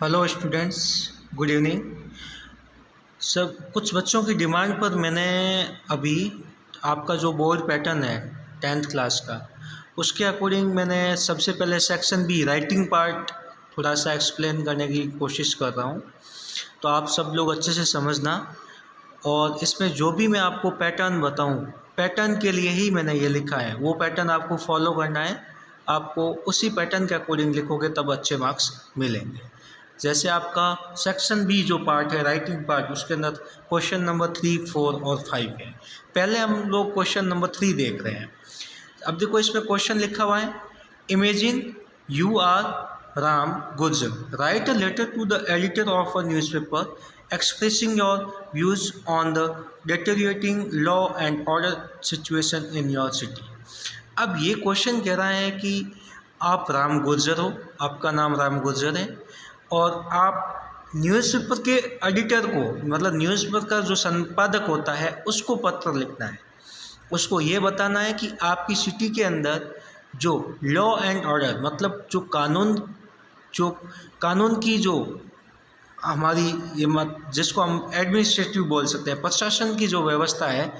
Hello students, good evening. सब कुछ बच्चों की डिमांड पर मैंने अभी आपका जो बोर्ड पैटर्न है 10th क्लास का, उसके अकॉर्डिंग मैंने सबसे पहले सेक्शन बी राइटिंग पार्ट थोड़ा सा एक्सप्लेन करने की कोशिश कर रहा हूँ। तो आप सब लोग अच्छे से समझना, और इसमें जो भी मैं आपको पैटर्न बताऊँ, पैटर्न के लिए ही मैंने ये लिखा है, वो पैटर्न आपको फॉलो करना है। आपको उसी पैटर्न के अकॉर्डिंग लिखोगे तब अच्छे मार्क्स मिलेंगे। जैसे आपका सेक्शन बी जो पार्ट है राइटिंग पार्ट, उसके अंदर क्वेश्चन नंबर 3, 4 और 5 है। पहले हम लोग क्वेश्चन नंबर 3 देख रहे हैं। अब देखो, इसमें क्वेश्चन लिखा हुआ है, imagine you are Ram Gurjar, write a letter to the editor of a newspaper expressing your views on the deteriorating law and order situation in your city. अब ये क्वेश्चन कह रहा है कि आप राम गुर्जर हो, आपका नाम राम गुर्जर है, और आप न्यूज़पेपर के एडिटर को, मतलब न्यूज़पेपर का जो संपादक होता है, उसको पत्र लिखना है। उसको ये बताना है कि आपकी सिटी के अंदर जो लॉ एंड ऑर्डर, मतलब जो कानून की जो हमारी ये जिसको हम एडमिनिस्ट्रेटिव बोल सकते हैं, प्रशासन की जो व्यवस्था है,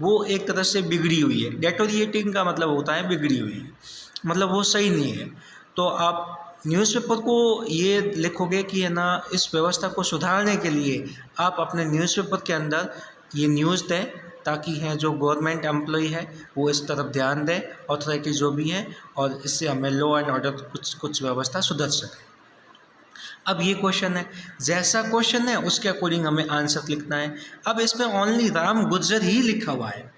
वो एक तरह से बिगड़ी हुई है। डेटोरिएटिंग का मतलब होता है बिगड़ी हुई है, मतलब वो सही नहीं है। तो आप न्यूज़पेपर को ये लिखोगे कि है ना, इस व्यवस्था को सुधारने के लिए आप अपने न्यूज़पेपर के अंदर ये न्यूज़ दें, ताकि है जो गवर्नमेंट एम्प्लॉय है वो इस तरफ ध्यान दें, अथॉरिटी जो भी है, और इससे हमें लॉ एंड ऑर्डर कुछ व्यवस्था सुधर सके। अब ये क्वेश्चन है, जैसा क्वेश्चन है उसके अकॉर्डिंग हमें आंसर लिखना है। अब इसमें ओनली राम गुर्जर ही लिखा हुआ है।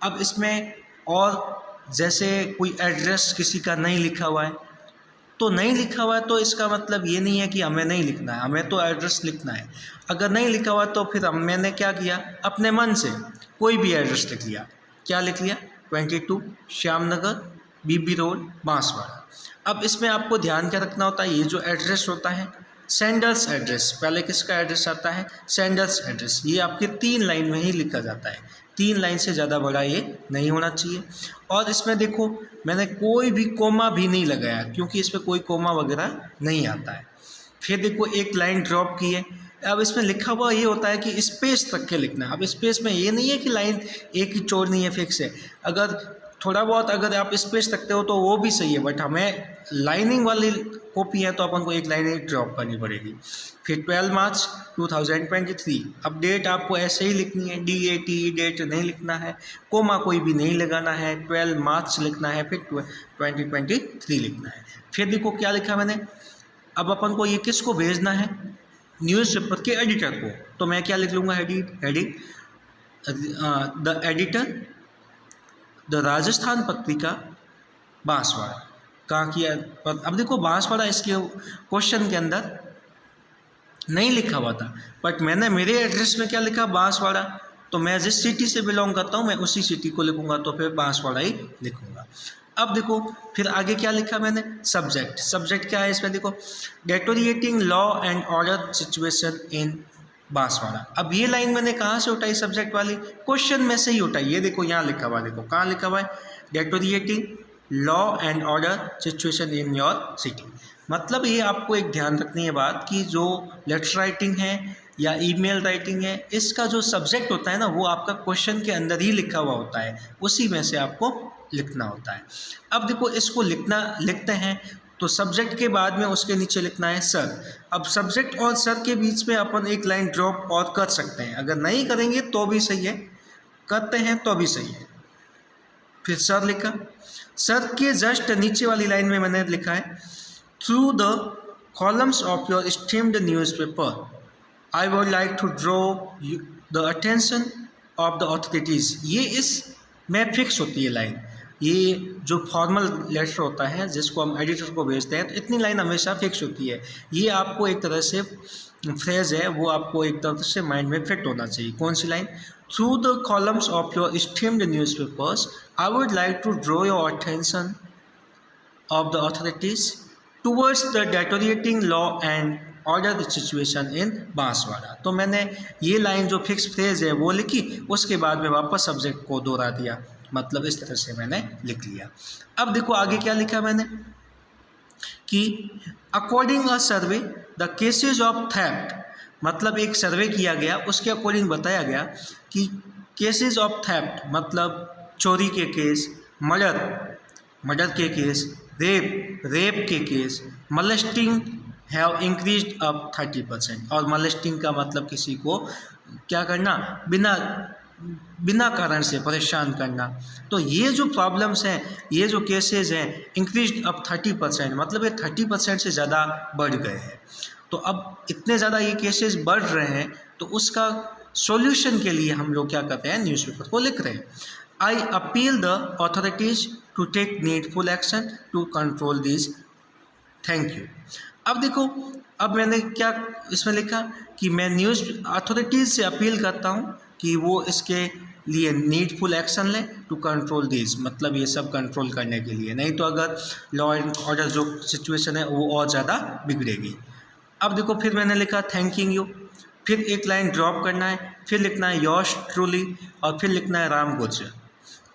अब इसमें और जैसे कोई एड्रेस किसी का नहीं लिखा हुआ है, तो नहीं लिखा हुआ है तो इसका मतलब ये नहीं है कि हमें नहीं लिखना है, हमें तो एड्रेस लिखना है। अगर नहीं लिखा हुआ तो फिर मैंने क्या किया, अपने मन से कोई भी एड्रेस लिख लिया। क्या लिख लिया? 22 श्यामनगर, बीबी रोड, बांसवाड़ा। अब इसमें आपको ध्यान क्या रखना होता है, ये जो एड्रेस होता है सेंडर्स एड्रेस, पहले किसका एड्रेस आता है? Sender's address. ये आपके 3 लाइन में ही लिखा जाता है, 3 लाइन से ज़्यादा बड़ा ये नहीं होना चाहिए। और इसमें देखो, मैंने कोई भी कोमा भी नहीं लगाया, क्योंकि इसमें कोई कोमा वगैरह नहीं आता है। फिर देखो, एक लाइन ड्रॉप की है। अब इसमें लिखा हुआ ये होता है कि स्पेस रख के लिखना है। अब स्पेस में ये नहीं है कि लाइन एक ही छोड़नी है फिक्स है। अगर थोड़ा बहुत अगर आप स्पेस रखते हो तो वो भी सही है, बट हमें लाइनिंग वाली कॉपी है तो अपन को एक लाइन ही ड्रॉप करनी पड़ेगी। फिर 12 मार्च 2023। अब डेट आपको ऐसे ही लिखनी है, DAT डेट नहीं लिखना है, कोमा कोई भी नहीं लगाना है, 12 मार्च लिखना है, फिर 2023 लिखना है। फिर देखो क्या लिखा मैंने, अब अपन को ये किसको भेजना है? न्यूज़पेपर के एडिटर को। तो मैं क्या लिख लूँगा, heading the editor the Rajasthan Patrika Banswara. कहाँ किया? अब देखो, बांसवाड़ा इसके क्वेश्चन के अंदर नहीं लिखा हुआ था, बट मैंने मेरे एड्रेस में क्या लिखा? बांसवाड़ा। तो मैं जिस सिटी से बिलोंग करता हूँ मैं उसी सिटी को लिखूँगा, तो फिर बांसवाड़ा ही लिखूँगा। अब देखो, फिर आगे क्या लिखा मैंने? सब्जेक्ट क्या है इसमें? देखो, deteriorating law and order situation in Banswara. अब ये लाइन मैंने कहाँ से उठाई? सब्जेक्ट वाली क्वेश्चन में से ही उठाई। ये देखो यहाँ लिखा हुआ, देखो कहाँ लिखा हुआ है, deteriorating law and order situation in your city. मतलब ये आपको एक ध्यान रखनी है बात, कि जो लेटर राइटिंग है या ईमेल राइटिंग है, इसका जो सब्जेक्ट होता है ना, वो आपका क्वेश्चन के अंदर ही लिखा हुआ होता है, उसी में से आपको लिखना होता है। अब देखो, इसको लिखते हैं तो सब्जेक्ट के बाद में उसके नीचे लिखना है सर। अब सब्जेक्ट और सर के बीच में अपन एक लाइन ड्रॉप और कर सकते हैं, अगर नहीं करेंगे तो भी सही है, करते हैं तो भी सही है। फिर सर लिखा, सर के जस्ट नीचे वाली लाइन में मैंने लिखा है, through the columns of your esteemed newspaper I would like to draw the attention of the authorities. ये इस में फिक्स होती है लाइन। ये जो फॉर्मल लेटर होता है जिसको हम एडिटर को भेजते हैं, तो इतनी लाइन हमेशा फिक्स होती है। ये आपको एक तरह से फ्रेज है, वो आपको एक तरह से माइंड में फिट होना चाहिए। कौन सी line? Through the columns of your esteemed newspapers I would like to draw your attention of the authorities towards the deteriorating law and order the situation in Banswara. तो मैंने ये लाइन जो फिक्स फ्रेज है वो लिखी, उसके बाद में वापस सब्जेक्ट को दोहरा दिया, मतलब इस तरह से मैंने लिख लिया। अब देखो आगे क्या लिखा मैंने, कि according a survey the cases of theft, मतलब एक सर्वे किया गया, उसके अकॉर्डिंग बताया गया कि केसेज ऑफ थेफ्ट मतलब चोरी के केस, मर्डर के केस, रेप के केस, मलेस्टिंग हैव इंक्रीज्ड अप 30%। और मलेस्टिंग का मतलब किसी को क्या करना, बिना कारण से परेशान करना। तो ये जो प्रॉब्लम्स हैं, ये जो केसेस हैं, इंक्रीज्ड अप 30%, मतलब ये 30% से ज़्यादा बढ़ गए हैं। तो अब इतने ज़्यादा ये केसेस बढ़ रहे हैं, तो उसका सॉल्यूशन के लिए हम लोग क्या करते हैं, न्यूज़पेपर को लिख रहे हैं। I appeal the authorities to take needful action to control this, thank you. अब देखो, अब मैंने क्या इसमें लिखा कि मैं न्यूज़ अथॉरिटीज़ से अपील करता हूँ कि वो इसके लिए नीडफुल एक्शन लें टू कंट्रोल दिस, मतलब ये सब कंट्रोल करने के लिए, नहीं तो अगर लॉ एंड ऑर्डर जो सिचुएशन है वो और ज़्यादा बिगड़ेगी। अब देखो, फिर मैंने लिखा थैंकिंग यू, फिर एक लाइन ड्रॉप करना है, फिर लिखना है योर्स ट्रूली, और फिर लिखना है राम गुर्जर।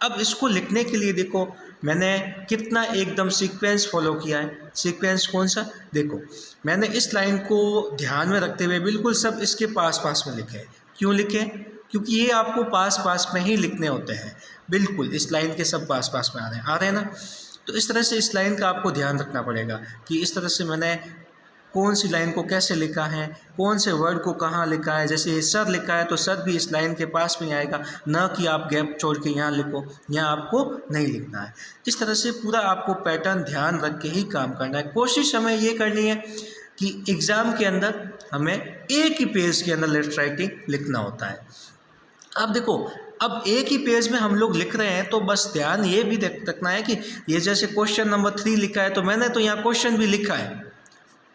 अब इसको लिखने के लिए देखो मैंने कितना एकदम सीक्वेंस फॉलो किया है। सीक्वेंस कौन सा, देखो मैंने इस लाइन को ध्यान में रखते हुए बिल्कुल सब इसके पास पास में लिखे। क्यों लिखे, क्योंकि ये आपको पास पास में ही लिखने होते हैं, बिल्कुल इस लाइन के सब पास पास में आ रहे हैं ना। तो इस तरह से इस लाइन का आपको ध्यान रखना पड़ेगा कि इस तरह से मैंने कौन सी लाइन को कैसे लिखा है, कौन से वर्ड को कहाँ लिखा है। जैसे सर लिखा है तो सर भी इस लाइन के पास में आएगा, न कि आप गैप छोड़ के यहाँ लिखो, यहाँ आपको नहीं लिखना है। इस तरह से पूरा आपको पैटर्न ध्यान रख के ही काम करना है। कोशिश हमें ये करनी है कि एग्ज़ाम के अंदर हमें एक ही पेज के अंदर लेफ्ट राइटिंग लिखना होता है। अब देखो, अब एक ही पेज में हम लोग लिख रहे हैं, तो बस ध्यान ये भी रखना है कि ये जैसे क्वेश्चन नंबर 3 लिखा है, तो मैंने तो यहाँ क्वेश्चन भी लिखा है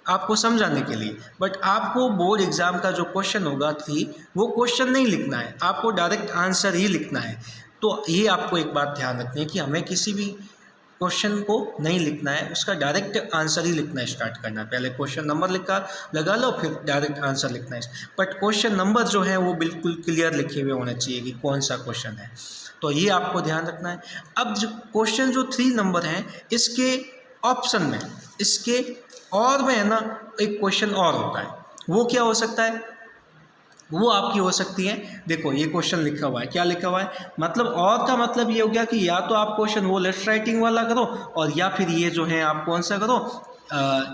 आपको समझाने के लिए, बट आपको बोर्ड एग्ज़ाम का जो क्वेश्चन होगा 3, वो क्वेश्चन नहीं लिखना है, आपको डायरेक्ट आंसर ही लिखना है। तो ये आपको एक बात ध्यान रखनी है कि हमें किसी भी क्वेश्चन को नहीं लिखना है, उसका डायरेक्ट आंसर ही लिखना स्टार्ट करना है। पहले क्वेश्चन नंबर लगा लो, फिर डायरेक्ट आंसर लिखना है। बट क्वेश्चन नंबर जो है वो बिल्कुल क्लियर लिखे हुए होने चाहिए कि कौन सा क्वेश्चन है, तो ये आपको ध्यान रखना है। अब जो क्वेश्चन जो 3 नंबर हैं, इसके ऑप्शन में, इसके और में है ना एक क्वेश्चन और होता है, वो क्या हो सकता है, वो आपकी हो सकती है। देखो ये क्वेश्चन लिखा हुआ है, क्या लिखा हुआ है, मतलब और का मतलब ये हो गया कि या तो आप क्वेश्चन वो लेफ्ट राइटिंग वाला करो, और या फिर ये जो है आप कौन सा करो,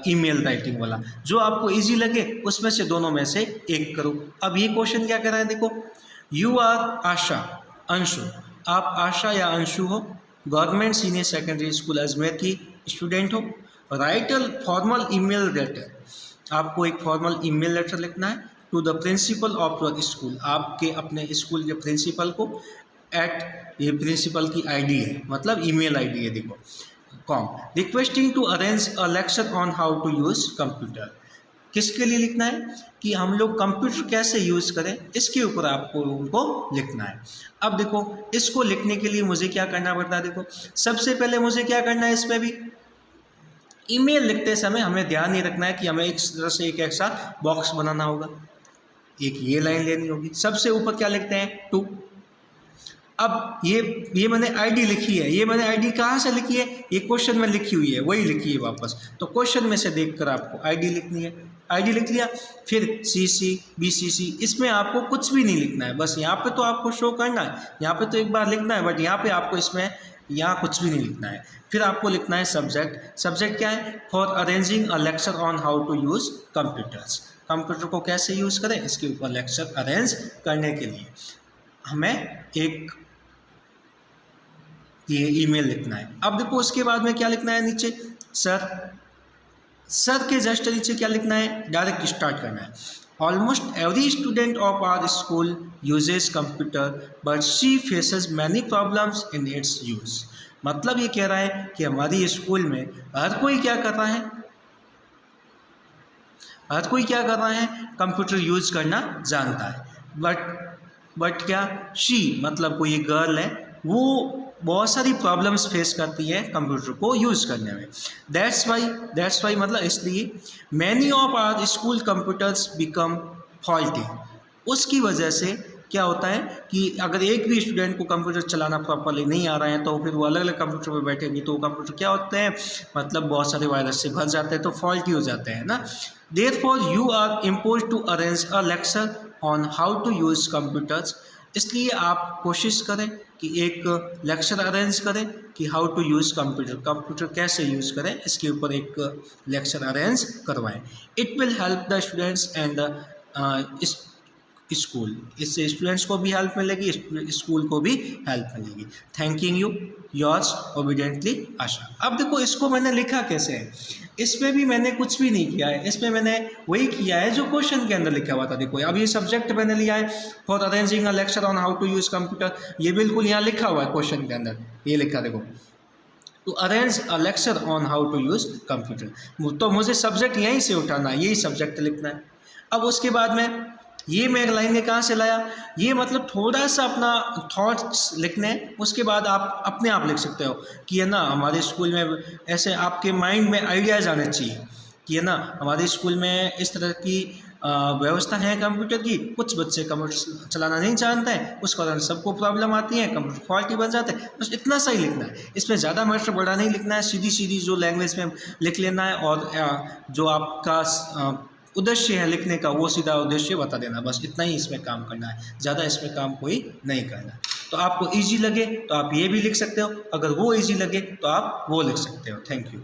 ईमेल राइटिंग वाला, जो आपको इजी लगे उसमें से दोनों में से एक करो। अब ये क्वेश्चन क्या कर रहा है, देखो यू आर आशा अंशु, आप आशा या अंशु हो, government senior secondary school Ajmer की स्टूडेंट हो, write a formal email letter, आपको एक फॉर्मल ईमेल लेटर लिखना है to the principal of your school, आपके अपने स्कूल के प्रिंसिपल को, एट ये प्रिंसिपल की आईडी है, मतलब ईमेल आईडी है, देखो com, requesting to arrange a lecture on how to use computer. किसके लिए लिखना है कि हम लोग कंप्यूटर कैसे यूज़ करें, इसके ऊपर आपको उनको लिखना है। अब देखो इसको लिखने के लिए मुझे क्या करना पड़ता है, देखो सबसे पहले मुझे क्या करना है, इसमें भी ईमेल लिखते समय हमें ध्यान ये रखना है कि हमें एक तरह से एक ऐसा बॉक्स बनाना होगा, एक ये लाइन लेनी होगी, सबसे ऊपर क्या लिखते हैं, टू। अब ये मैंने आईडी लिखी है, ये मैंने आईडी कहाँ से लिखी है, ये क्वेश्चन में लिखी हुई है, वही लिखी है वापस, तो क्वेश्चन में से देखकर आपको आईडी लिखनी है। आईडी लिख लिया, फिर CC BCC, इसमें आपको कुछ भी नहीं लिखना है, बस यहाँ पे तो आपको शो करना है, यहाँ पे तो एक बार लिखना है, बट यहाँ पे आपको इसमें यहाँ कुछ भी नहीं लिखना है। फिर आपको लिखना है सब्जेक्ट, सब्जेक्ट क्या है, for arranging a lecture on how to use computers, computer को कैसे यूज़ करें इसके ऊपर लेक्चर अरेंज करने के लिए हमें एक ये ईमेल लिखना है। अब देखो उसके बाद में क्या लिखना है, नीचे सर के जस्ट नीचे क्या लिखना है, डायरेक्ट स्टार्ट करना है। Almost every student of our school uses computer but she faces many problems in its use, मतलब ये कह रहा है कि हमारी स्कूल में हर कोई क्या कर रहा है, हर कोई क्या कर रहा है, कंप्यूटर यूज़ करना जानता है, बट क्या शी मतलब कोई गर्ल है, वो बहुत सारी प्रॉब्लम्स फेस करती है कंप्यूटर को यूज़ करने में। दैट्स वाई मतलब इसलिए many of our school computers become faulty, उसकी वजह से क्या होता है कि अगर एक भी स्टूडेंट को कंप्यूटर चलाना प्रॉपरली नहीं आ रहा है तो फिर वो अलग अलग कंप्यूटर पर बैठेंगे तो कंप्यूटर क्या होते हैं, मतलब बहुत सारे वायरस से भर जाते हैं, तो फॉल्टी हो जाते हैं ना। Therefore, you are imposed to arrange a lecture on how to use computers. इसलिए आप कोशिश करें कि एक लेक्चर अरेंज करें कि how to use computer, computer कैसे यूज़ करें, इसके ऊपर एक लेक्चर अरेंज करवाएं. It will help the students and the school. इससे स्टूडेंट्स को भी हेल्प मिलेगी, स्कूल को भी हेल्प मिलेगी. Thanking you, yours obediently Asha. अब देखो इसको मैंने लिखा कैसे है. इसमें भी मैंने कुछ भी नहीं किया है, इसमें मैंने वही किया है जो क्वेश्चन के अंदर लिखा हुआ था. देखो अब ये सब्जेक्ट मैंने लिया है for arranging a lecture on how to use computer. ये बिल्कुल यहाँ लिखा हुआ है क्वेश्चन के अंदर, ये लिखा देखो, to arrange a lecture on how to use computer. तो मुझे सब्जेक्ट यहीं से उठाना है, यही सब्जेक्ट लिखना है. अब उसके बाद में ये मैं लाइन कहाँ से लाया, ये मतलब थोड़ा सा अपना थॉट्स लिखने हैं. उसके बाद आप अपने आप लिख सकते हो कि है ना हमारे स्कूल में ऐसे आपके माइंड में आइडियाज़ आने चाहिए कि है ना हमारे स्कूल में इस तरह की व्यवस्था है कंप्यूटर की. कुछ बच्चे कंप्यूटर चलाना नहीं जानते हैं, उस कारण सबको प्रॉब्लम आती है, कंप्यूटर फॉल्टी बन जाते हैं. बस इतना सा ही लिखना है, इसमें ज़्यादा मैटर बड़ा नहीं लिखना है. सीधी सीधी जो लैंग्वेज में लिख लेना है और जो आपका उद्देश्य है लिखने का वो सीधा उद्देश्य बता देना. बस इतना ही इसमें काम करना है, ज़्यादा इसमें काम कोई नहीं करना. तो आपको इजी लगे तो आप ये भी लिख सकते हो, अगर वो इजी लगे तो आप वो लिख सकते हो. Thank you.